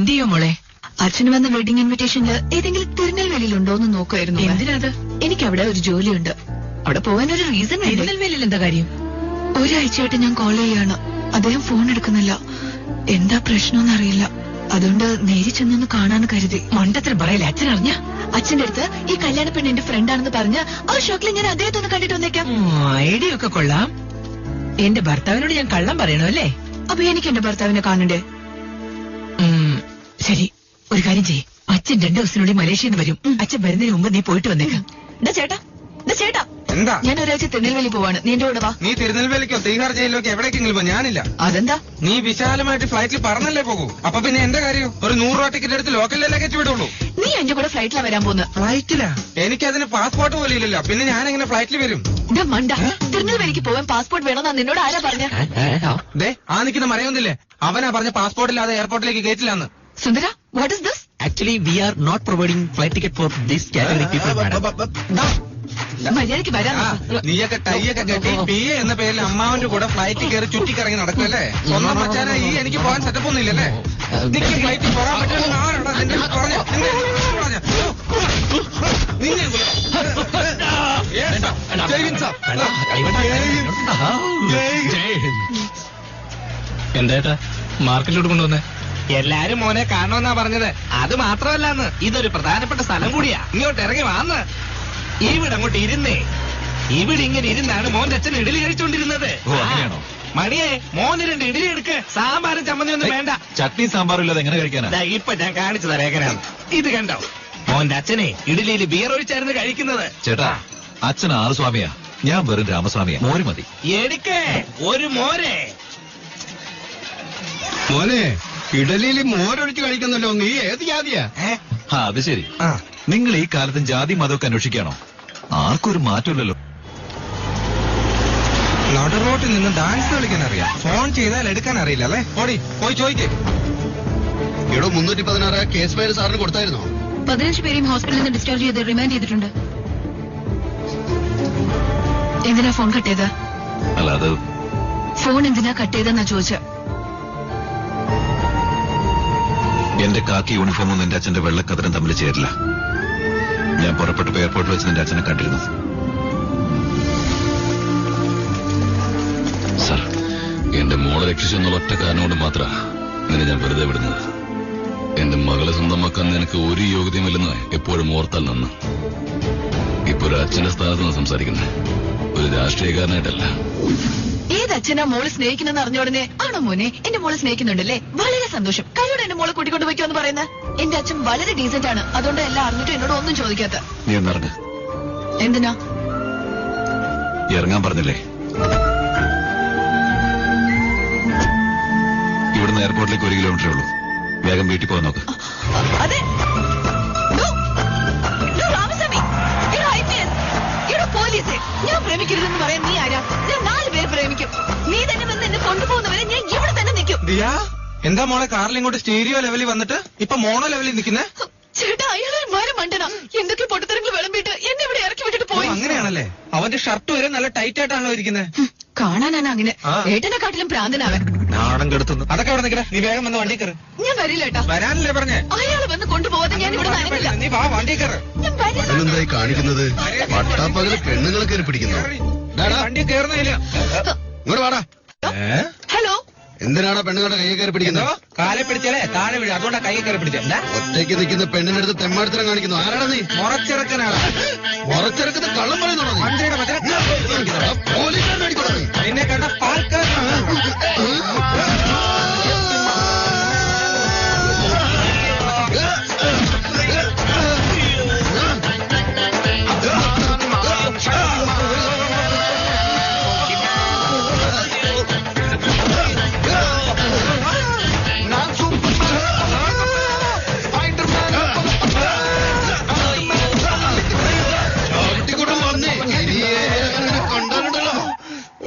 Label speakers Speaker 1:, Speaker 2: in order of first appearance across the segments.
Speaker 1: എന്ത് ചെയ്യോ മോളെ?
Speaker 2: അച്ഛന് വന്ന വെഡിങ് ഇൻവിറ്റേഷനില് ഏതെങ്കിലും തിരുനെൽവേലിയിലുണ്ടോന്ന് നോക്കുമായിരുന്നു.
Speaker 1: എന്തിനാത്?
Speaker 2: എനിക്ക് അവിടെ ഒരു ജോലിയുണ്ട്. അവിടെ പോകാൻ ഒരു റീസൺ.
Speaker 1: തിരുനെൽവേലിയിൽ എന്താ കാര്യം?
Speaker 2: ഒരാഴ്ചയായിട്ട് ഞാൻ കോൾ ചെയ്യാണ്. അദ്ദേഹം ഫോൺ എടുക്കുന്നില്ല. എന്താ പ്രശ്നമെന്നറിയില്ല. അതുകൊണ്ട് നേരി ചെന്നൊന്ന് കാണാന്ന് കരുതി.
Speaker 1: മണ്ടത്തിൽ പറയല്ലേ, അച്ഛൻ അറിഞ്ഞ?
Speaker 2: അച്ഛന്റെ അടുത്ത് ഈ കല്യാണ പെണ്ണ് എന്റെ ഫ്രണ്ടാണെന്ന് പറഞ്ഞ് ആ ഷോക്കിൽ ഞാൻ അദ്ദേഹത്തെ ഒന്ന് കണ്ടിട്ട് വന്നേക്കാം.
Speaker 1: ഐഡിയ ഒക്കെ കൊള്ളാം. എന്റെ ഭർത്താവിനോട് ഞാൻ കള്ളം പറയണോ അല്ലേ?
Speaker 2: അപ്പൊ എനിക്ക് എന്റെ ഭർത്താവിനെ കാണണ്ടേ?
Speaker 1: ശരി, ഒരു കാര്യം ചെയ്യ്. അച്ഛൻ 2 ദിവസത്തിനുള്ളിൽ മലേഷ്യയിൽ നിന്ന് വരും. അച്ഛൻ വരുന്നതിന് മുമ്പ് നീ പോയിട്ട് വന്നേക്കാം.
Speaker 2: ചേട്ടാ ചേട്ടാ,
Speaker 3: എന്താ?
Speaker 2: ഞാൻ ഒരാഴ്ച തിരുനെൽവേലി പോവാണ്. നീ എന്റെ കൂടെ വാ.
Speaker 3: നീ തിരുനെൽവേലിക്കോ തീഹാർ ജയിലിലേക്കോ എവിടേക്കെങ്കിലും പോ, ഞാനില്ല.
Speaker 2: അതെന്താ?
Speaker 3: നീ വിശാലമായിട്ട് ഫ്ലൈറ്റിൽ പറന്നല്ലേ പോകൂ. അപ്പൊ പിന്നെ എന്റെ കാര്യം ഒരു 100 രൂപ ടിക്കറ്റ് എടുത്ത് ലോക്കലിലേക്ക് വിടുള്ളൂ.
Speaker 2: നീ എന്റെ കൂടെ ഫ്ലൈറ്റിലാ വരാൻ പോകുന്നത്.
Speaker 3: ഫ്ലൈറ്റിലാ? എനിക്കതിന് പാസ്പോർട്ട് പോലും ഇല്ലല്ലോ. പിന്നെ ഞാൻ എങ്ങനെ ഫ്ലൈറ്റിൽ വരും?
Speaker 2: മണ്ട, തിരുനെൽവേലിക്ക് പോവാൻ പാസ്പോർട്ട് വേണമെന്നാ നിന്നോട് ആരാ പറഞ്ഞ?
Speaker 3: ആ നിൽക്കുന്ന മറയൊന്നില്ലേ, അവനാ പറഞ്ഞ പാസ്പോർട്ട് ഇല്ലാതെ എയർപോർട്ടിലേക്ക് കയറ്റില്ലാന്ന്.
Speaker 2: സുന്ദര, what is this?
Speaker 4: Actually, we are not providing flight ticket for this category people, madam.
Speaker 2: മര്യാദയ്ക്ക് വരാൻ.
Speaker 3: നീയൊക്കെ ടൈയൊക്കെ കെട്ടി പി എന്ന പേരിൽ അമ്മാവന്റെ കൂടെ ഫ്ലൈറ്റിൽ കയറി ചുറ്റിക്കറങ്ങി നടക്കല്ലേ? സ്വന്തം മച്ചാനാ ഈ എനിക്ക് പോകാൻ സെറ്റപ്പ് ഒന്നും ഇല്ലല്ലേ? നിക്ക് ഫ്ലൈറ്റിൽ പോകാൻ പറ്റുമെന്ന് ആരോടാ നിന്റെ പറഞ്ഞു?
Speaker 4: എന്താ മാർക്കറ്റിലോട്ട് കൊണ്ടുവന്നേ?
Speaker 3: എല്ലാരും മോനെ കാണണമെന്നാ പറഞ്ഞത്. അത് മാത്രമല്ലാന്ന്, ഇതൊരു പ്രധാനപ്പെട്ട സ്ഥലം കൂടിയാ. ഇങ്ങോട്ട് ഇറങ്ങി വാന്ന്. ഇവിടെ അങ്ങോട്ട് ഇരുന്നേ. ഇവിടെ ഇങ്ങനെ ഇരുന്നാണ് മോന്റെ അച്ഛൻ ഇഡലി കഴിച്ചോണ്ടിരുന്നത്. മണിയെ, മോന് 2 ഇഡലി എടുക്ക്. സാമ്പാറും ചമ്മന്തി ഒന്നും വേണ്ട.
Speaker 4: ചട്നി സാമ്പാറും ഇല്ലാതെ എങ്ങനെ കഴിക്കാനാ?
Speaker 3: ഇപ്പൊ ഞാൻ കാണിച്ചു തരാം എങ്ങനെയാണ്. ഇത് കണ്ടോ? മോന്റെ അച്ഛനെ ഇഡലിയിൽ ബിയർ ഒഴിച്ചായിരുന്നു കഴിക്കുന്നത്.
Speaker 4: ചേട്ടാ, അച്ഛൻ ആറുസ്വാമിയാ, ഞാൻ വെറും രാമസ്വാമിയാ. മോര് മതി.
Speaker 3: എടുക്കേ ഒരു മോരെ.
Speaker 5: മോനെ, ഇഡലിയിൽ മോരൊഴിച്ച് കഴിക്കുന്നല്ലോ. നീ ഏത് ജാതിയാ?
Speaker 4: അത് ശരി. നിങ്ങൾ ഈ കാലത്തും ജാതി മതമൊക്കെ അന്വേഷിക്കാണോ? ആർക്കും ഒരു മാറ്റമില്ലല്ലോ.
Speaker 3: നടുറോട്ടിൽ നിന്ന് ഡാൻസ് കളിക്കാൻ അറിയാം, ഫോൺ ചെയ്താൽ എടുക്കാൻ അറിയില്ല അല്ലേ? ഓടി പോയി ചോദിക്കേ.
Speaker 5: ഇവിടെ 316 കേസ് ഫയൽ സാറിന് കൊടുത്തായിരുന്നോ?
Speaker 2: 15 പേരെയും ഹോസ്പിറ്റലിൽ നിന്ന് ഡിസ്ചാർജ് ചെയ്ത് റിമാൻഡ് ചെയ്തിട്ടുണ്ട്. എന്തിനാ ഫോൺ കട്ട് ചെയ്ത?
Speaker 4: അല്ല, അത്
Speaker 2: ഫോൺ എന്തിനാ കട്ട് ചെയ്തെന്നാ ചോദിച്ച.
Speaker 4: എന്റെ കാക്കി യൂണിഫോമും എന്റെ അച്ഛന്റെ വെള്ളക്കതിരും തമ്മിൽ ചേരില്ല. ഞാൻ പുറപ്പെട്ടപ്പോ എയർപോർട്ടിൽ വെച്ച് എന്റെ അച്ഛനെ കണ്ടിരുന്നു.
Speaker 6: സാർ, എന്റെ മോളെ രക്ഷിച്ചെന്നുള്ള ഒറ്റ കാരണം കൊണ്ട് മാത്ര നിന്നെ ഞാൻ വെറുതെ വിടുന്നത്. എന്റെ മകളെ സ്വന്തമാക്കാൻ നിനക്ക് ഒരു യോഗ്യതയുമില്ലെന്ന് എപ്പോഴും ഓർത്താൽ നന്ന്. ഇപ്പൊ ഒരു അച്ഛന്റെ സ്ഥാനത്ത് നിന്ന് സംസാരിക്കുന്നത്, ഒരു രാഷ്ട്രീയക്കാരനായിട്ടല്ല.
Speaker 2: ഏതച്ഛനാ മോള് സ്നേഹിക്കുന്നെന്ന് അറിഞ്ഞ ഉടനെ ആണോ മോനെ എന്റെ മോളെ സ്നേഹിക്കുന്നുണ്ടല്ലേ? വളരെ സന്തോഷം. കഴിയോടെ എന്റെ മോളെ കൂട്ടിക്കൊണ്ട് വയ്ക്കുമെന്ന് പറയുന്നത്. എന്റെ അച്ഛൻ വളരെ ഡീസന്റ് ആണ്. അതുകൊണ്ട് എല്ലാം അറിഞ്ഞിട്ട് എന്നോട് ഒന്നും ചോദിക്കാത്ത.
Speaker 4: നീ ഒന്നിറങ്ങ.
Speaker 2: എന്തിനാ
Speaker 4: ഇറങ്ങാൻ പറഞ്ഞില്ലേ? ഇവിടുന്ന് എയർപോർട്ടിലേക്ക് 1 കിലോമീറ്ററേ ഉള്ളൂ. വേഗം വീട്ടിൽ പോകാൻ നോക്ക്.
Speaker 2: അതെ, രാമസ്വാമി, പോലീസെ, ഞാൻ പ്രേമിക്കരുതെന്ന് പറയാൻ നീ ആരാ? ഞാൻ 4 പേര് പ്രേമിക്കും. നീ തന്നെ വന്ന് എന്നെ കൊണ്ടുപോകുന്നവരെ ഞാൻ ഇവിടെ തന്നെ നിൽക്കും.
Speaker 3: എന്താ മോളെ കാറിൽ ഇങ്ങോട്ട് സ്റ്റീരിയോ ലെവലിൽ വന്നിട്ട് ഇപ്പൊ മോണോ ലെവലിൽ നിൽക്കുന്നേ?
Speaker 2: ചേട്ടാ, അയാളൊരു മരം മണ്ടനാ. എന്തൊക്കെ പൊട്ടത്തരങ്ങൾ വിളമ്പിട്ട് എന്നെ ഇവിടെ ഇറക്കി വിട്ടിട്ട് പോയി.
Speaker 3: അങ്ങനെയാണല്ലേ? അവന്റെ ഷർട്ട് വരെ നല്ല ടൈറ്റ് ആയിട്ടാണല്ലോ ഇരിക്കുന്നത്.
Speaker 2: കാണാനാണ് അങ്ങനെ. ഏട്ടനെക്കാട്ടിലും പ്രാന്തനാവൻ.
Speaker 3: നാടൻ കെടുത്തുന്നു. അതൊക്കെ അവിടെ നിൽക്കട്ടെ. നീ വേഗം വന്ന് വണ്ടി കയറ്.
Speaker 2: ഞാൻ വരില്ല ഏട്ടാ.
Speaker 3: വരാനല്ലേ പറഞ്ഞേ?
Speaker 2: അയാൾ വന്ന് കൊണ്ടുപോകാതെ ഞാൻ ഇവിടെ നനങ്ങില്ല.
Speaker 3: നീ വാ, വണ്ടി കയറ്.
Speaker 5: എന്തായി കാണിക്കുന്നത്? പട്ടാപ്പകല് പെണ്ണുങ്ങളെ കയറി പിടിക്കുന്നു.
Speaker 3: വണ്ടി കയറുന്നില്ല.
Speaker 5: ഇങ്ങോട്ട് വാടാ.
Speaker 2: ഹലോ,
Speaker 5: എന്തിനാടാ പെണ്ണുങ്ങളുടെ കൈ കയറി പിടിക്കുന്നത്?
Speaker 3: കാലെ പിടിച്ചാലേ താഴെ വീഴും. അതുകൊണ്ടാ കൈ കയറി പിടിച്ചേ.
Speaker 5: ഒറ്റയ്ക്ക് നിൽക്കുന്ന പെണ്ണിന്റെ അടുത്ത് തെമ്മാടിത്തരം കാണിക്കുന്നു. ആരാടാ നീ?
Speaker 3: മുറച്ചിറക്കനാണ്.
Speaker 5: മുറച്ചിറക്കുന്ന കള്ളം പറയുന്നുണ്ടോ നീ?
Speaker 3: വണ്ടിയുടെ
Speaker 5: പോലീസുകാരനെ അടിക്കണോ നീ?
Speaker 3: നിന്നെ കണ്ട പാൽക്കാരനാണ്.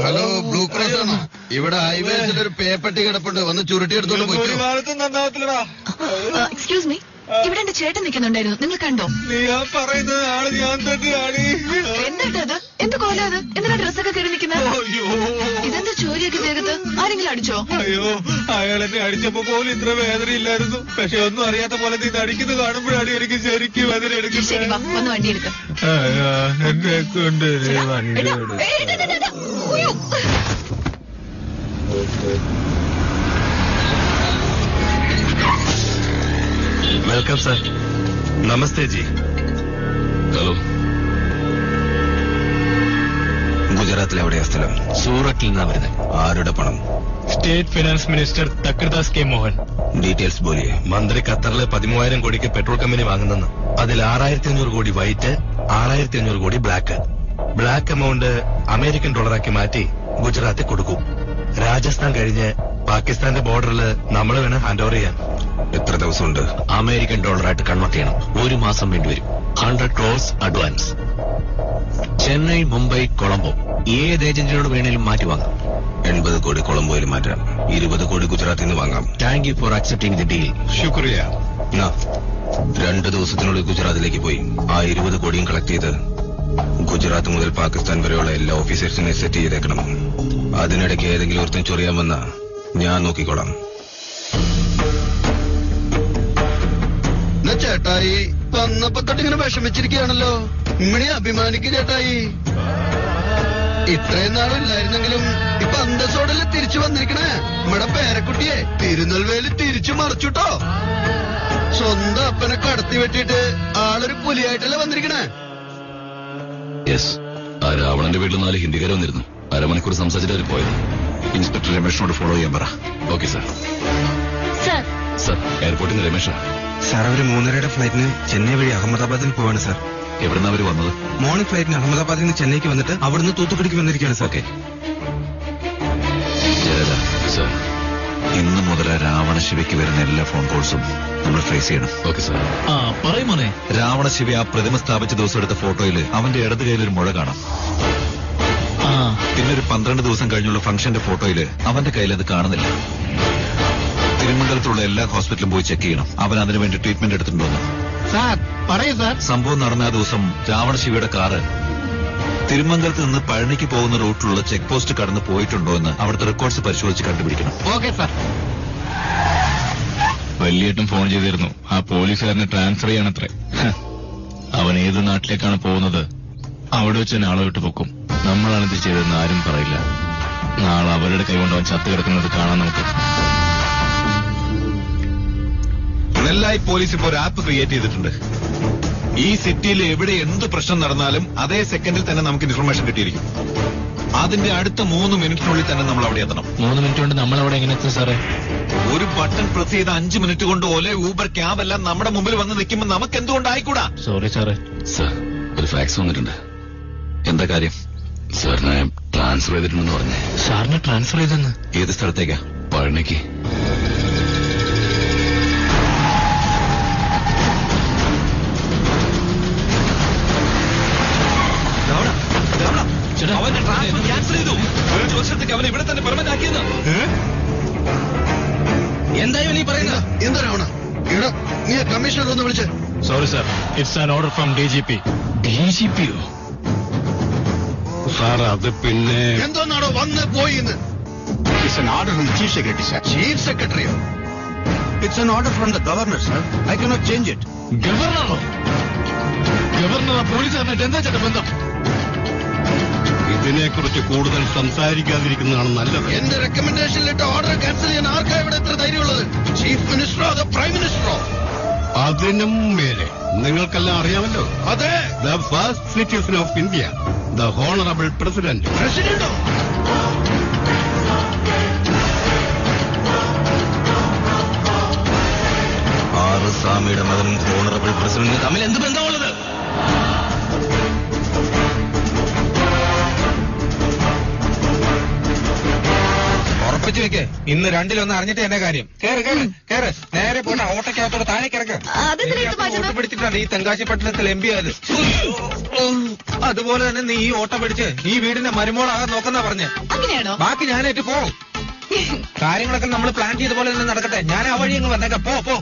Speaker 5: ഹലോ, ബ്ലൂ ക്രോസ് ആണോ? ഇവിടെ ഹൈവേസിൽ ഒരു പേപ്പട്ടി കിടപ്പുണ്ട്. വന്ന് ചുരുട്ടി എടുത്തോണ്ട് പോയി.
Speaker 2: എക്സ്ക്യൂസ് മീ, ഇവിടെ എന്റെ ചേട്ടൻ നിൽക്കുന്നുണ്ടായിരുന്നു, നിങ്ങൾ കണ്ടോ?
Speaker 3: നീ ആ പറയുന്ന ആള് ഞാൻ തന്നെയാണ്.
Speaker 2: എന്താ എന്ത് കോല അത്? എന്തിനാ ഡ്രസ്സൊക്കെ കയറി നിൽക്കുന്നത്? ഇതെന്താ ചോരിയൊക്കെ ദേഹത്ത്? ആരെങ്കിലും അടിച്ചോ?
Speaker 3: അയ്യോ, അയാൾ എന്നെ അടിച്ചപ്പോ പോലും ഇത്ര വേദന ഇല്ലായിരുന്നു. പക്ഷെ ഒന്നും അറിയാത്ത പോലെ നീ അടിക്കുന്നത് കാണുമ്പോഴാണ് എനിക്ക് ശരിക്കും വേദന
Speaker 2: ശരി,
Speaker 3: എടുക്കുന്നത്.
Speaker 2: വാ, ഒന്ന് വണ്ടി എടുക്കാം.
Speaker 3: എന്നെ കൊണ്ട് വണ്ടി welcome sir. Namaste ji.
Speaker 6: Hello.
Speaker 4: ഗുജറാത്തിൽ എവിടെയാ സ്ഥലം?
Speaker 3: സൂറത്തിൽ നിന്നാ വരുന്നത്.
Speaker 4: ആരുടെ പണം?
Speaker 3: State finance minister Thakradas K Mohan.
Speaker 4: Details ബോലിയെ.
Speaker 3: മന്ത്രി ഖത്തറിലെ 13,000 കോടിക്ക് പെട്രോൾ കമ്പനി വാങ്ങുന്നെന്ന്. അതിൽ 6,500 കോടി വൈറ്റ്, 6,500 കോടി ബ്ലാക്ക്. ബ്ലാക്ക് എമൗണ്ട് അമേരിക്കൻ ഡോളറാക്കി മാറ്റി ഗുജറാത്തിൽ കൊടുക്കും. രാജസ്ഥാൻ കഴിഞ്ഞ് പാകിസ്ഥാന്റെ ബോർഡറിൽ നമ്മൾ വേണം ഹാൻഡ് ഓവർ ചെയ്യാൻ.
Speaker 4: എത്ര ദിവസമുണ്ട്?
Speaker 3: അമേരിക്കൻ ഡോളറായിട്ട് കൺവേർട്ട് ചെയ്യണം. 1 മാസം വേണ്ടിവരും. 100 crores അഡ്വാൻസ്. ചെന്നൈ, മുംബൈ, കൊളംബോ ഏത് ഏജന്റിനോട് വേണേലും മാറ്റി വാങ്ങാം.
Speaker 4: 80 കോടി കൊളംബോയിൽ മാറ്റാം. 20 കോടി ഗുജറാത്തിൽ നിന്ന് വാങ്ങാം.
Speaker 3: Thank you for accepting the deal.
Speaker 4: ശുക്രിയ. 2 ദിവസത്തിനുള്ളിൽ ഗുജറാത്തിലേക്ക് പോയി ആ 20 കോടിയും കളക്ട് ചെയ്ത് ഗുജറാത്ത് മുതൽ പാകിസ്ഥാൻ വരെയുള്ള എല്ലാ ഓഫീസേഴ്സിനെ സെറ്റ് ചെയ്തേക്കണം. അതിനിടയ്ക്ക് ഏതെങ്കിലും ഒരുത്തൻ ചൊറിയാൻ വന്ന ഞാൻ നോക്കിക്കോളാം.
Speaker 5: ചേട്ടായി വന്നപ്പോ തൊട്ടിങ്ങനെ വിഷമിച്ചിരിക്കുകയാണല്ലോ. ഇമ്മണി അഭിമാനിക്ക് ചേട്ടായി. ഇത്രയും നാളില്ലായിരുന്നെങ്കിലും ഇപ്പൊ അന്തസ്സോടല്ലേ തിരിച്ചു വന്നിരിക്കണേ. നമ്മുടെ പേരക്കുട്ടിയെ തിരുനെൽവേലി തിരിച്ചു മറിച്ചുട്ടോ. സ്വന്തം അപ്പനെ കടത്തി വെട്ടിയിട്ട് ആളൊരു പുലിയായിട്ടല്ലേ വന്നിരിക്കണേ.
Speaker 6: യെസ്. ആ രാവണന്റെ വീട്ടിൽ 4 ഹിന്ദിക്കാർ വന്നിരുന്നു. അരമണിക്കൂർ സംസാരിച്ചിട്ട് പോയത്.
Speaker 4: ഇൻസ്പെക്ടർ രമേഷിനോട് ഫോളോ ചെയ്യാൻ പറ.
Speaker 6: Okay sir. സാർ, എയർപോർട്ടിൽ നിന്ന് രമേഷാ.
Speaker 7: സാർ, അവര് 3:30 ഫ്ലൈറ്റിന് ചെന്നൈ വഴി അഹമ്മദാബാദിൽ പോവാണ് സാർ.
Speaker 4: എവിടുന്നാ അവര് വന്നത്?
Speaker 7: മോർണിംഗ് ഫ്ലൈറ്റിന് അഹമ്മദാബാദിൽ നിന്ന് ചെന്നൈക്ക് വന്നിട്ട് അവിടുന്ന് തൂത്തുക്കുടിക്ക് വന്നിരിക്കുകയാണ് സാർ.
Speaker 4: ഓക്കെ. ജയരാജ
Speaker 6: സാർ.
Speaker 4: ഇന്ന് മുതൽ രാവണശിവയ്ക്ക് വരുന്ന എല്ലാ ഫോൺ കോൾസും നമ്മൾ ട്രേസ് ചെയ്യണം.
Speaker 6: Okay sir.
Speaker 3: പറയുമോനെ.
Speaker 4: രാവണശിവ ആ പ്രതിമ സ്ഥാപിച്ച ദിവസം എടുത്ത ഫോട്ടോയില് അവന്റെ ഇടത് കയ്യിലൊരു മുഴ കാണാം. പിന്നെ ഒരു 12 ദിവസം കഴിഞ്ഞുള്ള ഫംഗ്ഷന്റെ ഫോട്ടോയില് അവന്റെ കയ്യിൽ അത് കാണുന്നില്ല. തിരുമംഗലത്തുള്ള എല്ലാ ഹോസ്പിറ്റലും പോയി ചെക്ക് ചെയ്യണം. അവൻ അതിനു വേണ്ടി ട്രീറ്റ്മെന്റ് എടുത്തിട്ടുണ്ടോന്ന്.
Speaker 3: സാർ പറയൂ സാർ.
Speaker 4: സംഭവം നടന്ന ആ ദിവസം രാവണശിവയുടെ കാറ് തിരുമംഗലത്ത് നിന്ന് പഴനിക്ക് പോകുന്ന റൂട്ടിലുള്ള ചെക്ക് പോസ്റ്റ് കടന്ന് പോയിട്ടുണ്ടോ എന്ന് അവിടുത്തെ റെക്കോർഡ്സ് പരിശോധിച്ച് കണ്ടുപിടിക്കണം.
Speaker 3: Okay sir.
Speaker 8: വലിയേട്ടൻ ഫോൺ ചെയ്തിരുന്നു. ആ പോലീസുകാരനെ ട്രാൻസ്ഫർ ചെയ്യണത്രേ. അവൻ ഏത് നാട്ടിലേക്കാണ് പോകുന്നത് അവിടെ വെച്ച് തന്നെ ആളെ വിട്ട് പൊക്കും. നമ്മളാണ് ഇത് ചെയ്തതെന്ന് ആരും പറയില്ല. നാളെ അവരുടെ കൈകൊണ്ട് അവൻ ചത്തു കിടക്കുന്നത് കാണാൻ നമുക്ക്.
Speaker 4: നെല്ലായി പോലീസ് ഇപ്പോൾ ഒരു ആപ്പ് ക്രിയേറ്റ് ചെയ്തിട്ടുണ്ട്. ഈ സിറ്റിയിൽ എവിടെ എന്ത് പ്രശ്നം നടന്നാലും അതേ സെക്കൻഡിൽ തന്നെ നമുക്ക് ഇൻഫർമേഷൻ കിട്ടിയിരിക്കും. അതിന്റെ അടുത്ത 3 മിനിറ്റിനുള്ളിൽ തന്നെ നമ്മൾ അവിടെ എത്തണം.
Speaker 8: 3 മിനിറ്റ് കൊണ്ട് നമ്മളവിടെ എങ്ങനെ എത്തും സാറേ?
Speaker 4: ഒരു ബട്ടൺ പ്രസ് ചെയ്ത് 5 മിനിറ്റ് കൊണ്ട് ഓലെ ഊബർ ക്യാബ് എല്ലാം നമ്മുടെ മുമ്പിൽ വന്ന് നിൽക്കുമ്പോൾ നമുക്ക് എന്തുകൊണ്ടായിക്കൂടാ?
Speaker 8: സോറി സാറേ.
Speaker 6: സാർ, ഒരു ഫാക്സ് വന്നിട്ടുണ്ട്.
Speaker 4: എന്താ കാര്യം?
Speaker 6: സാറിനെ ട്രാൻസ്ഫർ ചെയ്തിട്ടുണ്ടെന്ന് പറഞ്ഞേ.
Speaker 8: സാറിനെ ട്രാൻസ്ഫർ ചെയ്തെന്ന്?
Speaker 4: ഏത് സ്ഥലത്തേക്കാ?
Speaker 6: പഴനിക്ക്.
Speaker 4: അവന്റെ ട്രാൻസ്ഫർ ക്യാൻസൽ ചെയ്തു. 1 വർഷത്തേക്ക് അവനെ ഇവിടെ തന്നെ പെർമനന്റ് ആക്കിയെന്ന്.
Speaker 3: എന്തായാലും നീ പറയുന്നത്?
Speaker 5: എന്താ രാവണ? ഇവിടെ നീ കമ്മീഷണർ ഒന്ന് വിളിച്ച്.
Speaker 8: Sorry sir, it's an order from DGP.
Speaker 6: DGPയോ?
Speaker 8: സാർ, അത് പിന്നെ
Speaker 5: എന്തോന്നാണോ വന്ന് പോയി എന്ന്?
Speaker 7: It's an order from the chief secretary, sir.
Speaker 5: Chief സെക്രട്ടറിയോ?
Speaker 7: It's an order from the governor, sir. I cannot change it.
Speaker 8: ഗവർണറോ? ഗവർണർ പോലീസുകാരനായിട്ട് എന്താ ചേട്ടാ ബന്ധം?
Speaker 7: ഇതിനെക്കുറിച്ച് കൂടുതൽ സംസാരിക്കാതിരിക്കുന്നതാണ് നല്ലത്.
Speaker 5: എന്റെ റെക്കമെൻഡേഷനിലിട്ട് ഓർഡർ ക്യാൻസൽ ചെയ്യാൻ ആർക്കാ ഇവിടെ എത്ര ധൈര്യമുള്ളത്? ചീഫ് മിനിസ്റ്ററോ അതോ പ്രൈം മിനിസ്റ്ററോ?
Speaker 7: അതിനും മേലെ നിങ്ങൾക്കെല്ലാം അറിയാമല്ലോ.
Speaker 5: അതെ.
Speaker 7: The first citizen of India, the honorable president.
Speaker 5: പ്രസിഡന്റോ?
Speaker 4: സ്വാമിയുടെ മകനും ഓണറബിൾ പ്രസിഡന്റും തമ്മിൽ എന്ത് ബന്ധമുള്ളത്?
Speaker 3: ഉറപ്പിച്ചു വെക്ക്. ഇന്ന് 2-1 അറിഞ്ഞിട്ട് എന്നെ കാര്യം. കേറ് നേരെ പോട്ടെ. ഓട്ടയ്ക്കകത്തോട് താഴേക്ക് ഇറക്ക്. ഓട്ടം പിടിച്ചിട്ടാണ് ഈ തെങ്കാശി പട്ടണത്തിൽ MP ആയത്. അതുപോലെ തന്നെ നീ ഈ ഓട്ടം പിടിച്ച് ഈ വീടിന്റെ മരുമോളാകാൻ നോക്കുന്ന പറഞ്ഞ്.
Speaker 2: അങ്ങനെയാണോ?
Speaker 3: ബാക്കി ഞാനേറ്റ് പോ. കാര്യങ്ങളൊക്കെ നമ്മൾ പ്ലാൻ ചെയ്ത പോലെ തന്നെ നടക്കട്ടെ. ഞാൻ ആ വഴി അങ്ങ് വന്നേക്കാം. പോ.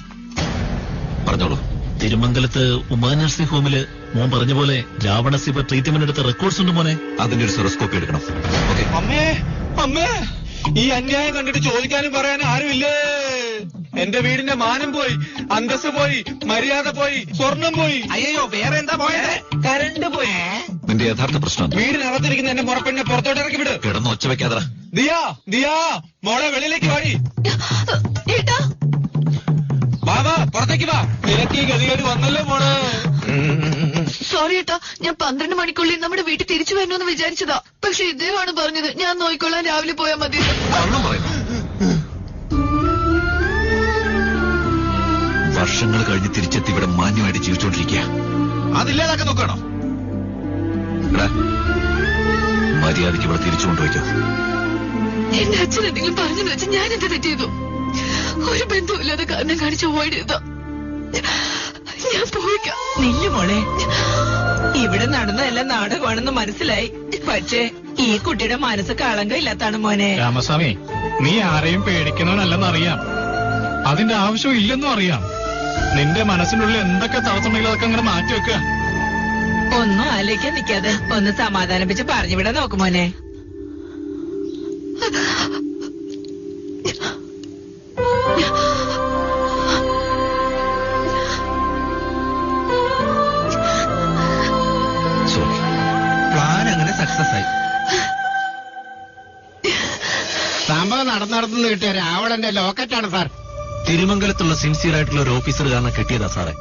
Speaker 6: പറഞ്ഞോളൂ.
Speaker 9: തിരുമംഗലത്ത് ഉമാ നഴ്സിംഗ് ഹോമില് മോൻ പറഞ്ഞ പോലെ രാവണസിബ ട്രീറ്റ്മെന്റ് എടുത്ത റെക്കോർഡ്സ് ഉണ്ട് മോനെ.
Speaker 6: അതിന്റെ ഒരു സെറോസ്കോപ്പി എടുക്കണം. ഓക്കെ.
Speaker 3: അമ്മേ അമ്മേ, ഈ അന്യായം കണ്ടിട്ട് ചോദിക്കാനും പറയാനും ആരുമില്ലേ? എന്റെ വീടിന്റെ മാനം പോയി, അന്തസ് പോയി, മര്യാദ പോയി, സ്വർണം പോയി. അയ്യോ, വേറെ എന്താ പോയത്? കരണ്ട് പോയി.
Speaker 6: നിന്റെ യഥാർത്ഥ പ്രശ്നം
Speaker 3: വീടിനകത്തിരിക്കുന്ന എന്റെ മുറപ്പെണ്ണെ പുറത്തോട്ട് ഇറക്കി വിട്.
Speaker 6: കിടന്ന് ഒച്ച വെക്കാതെ.
Speaker 3: ദിയാ ദിയാ, മോളെ വെളിയിലേക്ക് വാടി.
Speaker 2: ഏട്ടാ
Speaker 3: വാ, പുറത്തേക്ക് വാ. നിനക്ക് ഈ ഗതികേട് വന്നല്ലോ മോളെ.
Speaker 2: സോറി ഏട്ടാ, ഞാൻ 12 മണിക്കുള്ളിൽ നമ്മുടെ വീട്ടിൽ തിരിച്ചു വരണമെന്ന് വിചാരിച്ചതാ. പക്ഷെ ഇദ്ദേഹമാണ് പറഞ്ഞത് ഞാൻ നോക്കിക്കൊള്ളാൻ, രാവിലെ പോയാൽ മതി.
Speaker 6: വർഷങ്ങൾ കഴിഞ്ഞ് തിരിച്ചെത്തി ഇവിടെ മാന്യമായിട്ട് ജീവിച്ചോണ്ടിരിക്കുക.
Speaker 3: അതില്ലാതൊക്കെ നോക്കണോ?
Speaker 6: മര്യാദയ്ക്ക് ഇവിടെ തിരിച്ചു കൊണ്ടുപോയിക്കോ.
Speaker 2: എന്റെ അച്ഛൻ എന്തെങ്കിലും പറഞ്ഞെന്ന് വെച്ചാൽ ഞാൻ എന്താ തെറ്റ് ചെയ്തു? ഒരു ബന്ധവുമില്ലാതെ കാരണം കാണിച്ച് അവോയ്ഡ് ചെയ്ത ഞാൻ പോയിക്കാം.
Speaker 1: നില്ല മോളെ, ഇവിടെ നടന്നതെല്ലാം നാടകമാണെന്ന് മനസ്സിലായി. പക്ഷേ ഈ കുട്ടിയുടെ മനസ്സ് കളങ്കം ഇല്ലാത്താണ് മോനെ.
Speaker 8: രാമസ്വാമി, നീ ആരെയും പേടിക്കണമെന്നല്ലെന്നറിയാം, അതിന്റെ ആവശ്യം ഇല്ലെന്നും അറിയാം. നിന്റെ മനസ്സിനുള്ളിൽ എന്തൊക്കെ തടസ്സമുണ്ടെങ്കിലും അതൊക്കെ അങ്ങനെ മാറ്റി വെക്കുക.
Speaker 1: ഒന്നും ആലോചിക്കാൻ നിൽക്കാതെ ഒന്ന് സമാധാനിപ്പിച്ച് പറഞ്ഞു വിടാൻ നോക്കും മോനെ.
Speaker 3: പ്ലാൻ അങ്ങനെ സക്സസ് ആയി.
Speaker 7: സംഭവം നടന്നിടത്തുനിന്ന് കിട്ടിയ രാവണന്റെ ലോക്കറ്റാണ് സാർ.
Speaker 9: തിരുമംഗലത്തുള്ള സിൻസിയർ ആയിട്ടുള്ള ഒരു ഓഫീസർ കാരണം കിട്ടിയതാ സാറേ.